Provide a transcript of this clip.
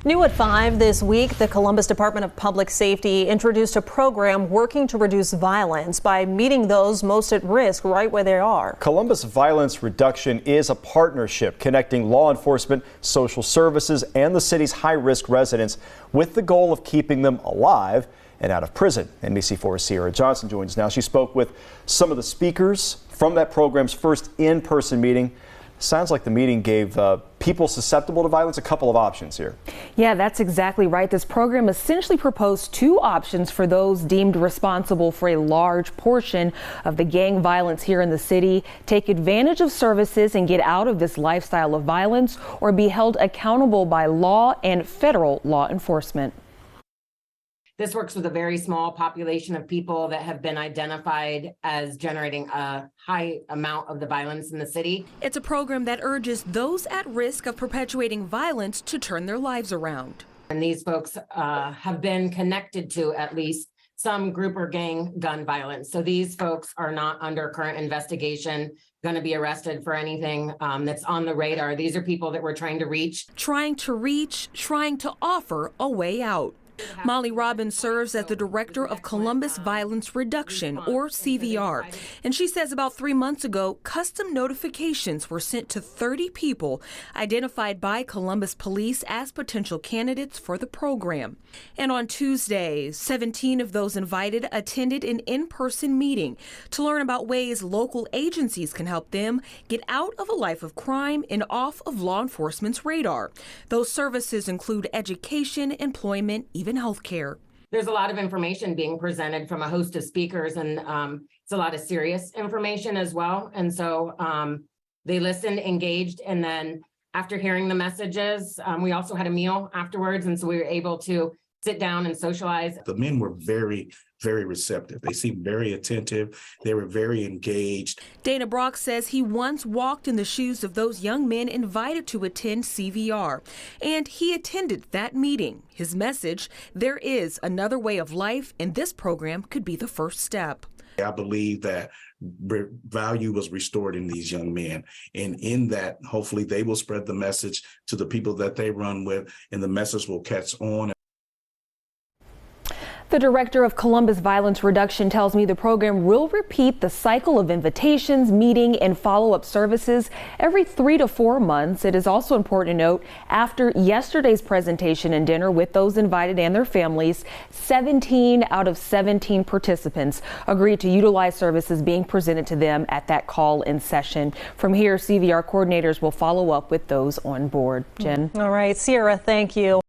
New at 5 this week, the Columbus Department of Public Safety introduced a program working to reduce violence by meeting those most at risk right where they are. Columbus Violence Reduction is a partnership connecting law enforcement, social services, and the city's high-risk residents with the goal of keeping them alive and out of prison. NBC4's Sierra Johnson joins now. She spoke with some of the speakers from that program's first in-person meeting. Sounds like the meeting gave people susceptible to violence a couple of options here. Yeah, that's exactly right. This program essentially proposed two options for those deemed responsible for a large portion of the gang violence here in the city: take advantage of services and get out of this lifestyle of violence, or be held accountable by law and federal law enforcement. This works with a very small population of people that have been identified as generating a high amount of the violence in the city. It's a program that urges those at risk of perpetuating violence to turn their lives around. And these folks have been connected to at least some group or gang gun violence. So these folks are not under current investigation, going to be arrested for anything that's on the radar. These are people that we're trying to reach, trying to offer a way out. Molly Robbins serves as the director of Columbus Violence Reduction, or CVR, and she says about 3 months ago, custom notifications were sent to 30 people identified by Columbus police as potential candidates for the program. And on Tuesday, 17 of those invited attended an in-person meeting to learn about ways local agencies can help them get out of a life of crime and off of law enforcement's radar. Those services include education, employment, even healthcare. There's a lot of information being presented from a host of speakers, and it's a lot of serious information as well. And so they listened, engaged, and then after hearing the messages, we also had a meal afterwards. And so we were able to sit down and socialize. The men were very receptive. They seemed very attentive. They were very engaged. Dana Brock says he once walked in the shoes of those young men invited to attend CVR, and he attended that meeting. His message: there is another way of life, and this program could be the first step. I believe that value was restored in these young men, and in that, hopefully they will spread the message to the people that they run with, and the message will catch on. The director of Columbus Violence Reduction tells me the program will repeat the cycle of invitations, meeting, and follow-up services every 3 to 4 months. It is also important to note, after yesterday's presentation and dinner with those invited and their families, 17 out of 17 participants agreed to utilize services being presented to them at that call-in session. From here, CVR coordinators will follow up with those on board. Jen. All right, Sierra, thank you.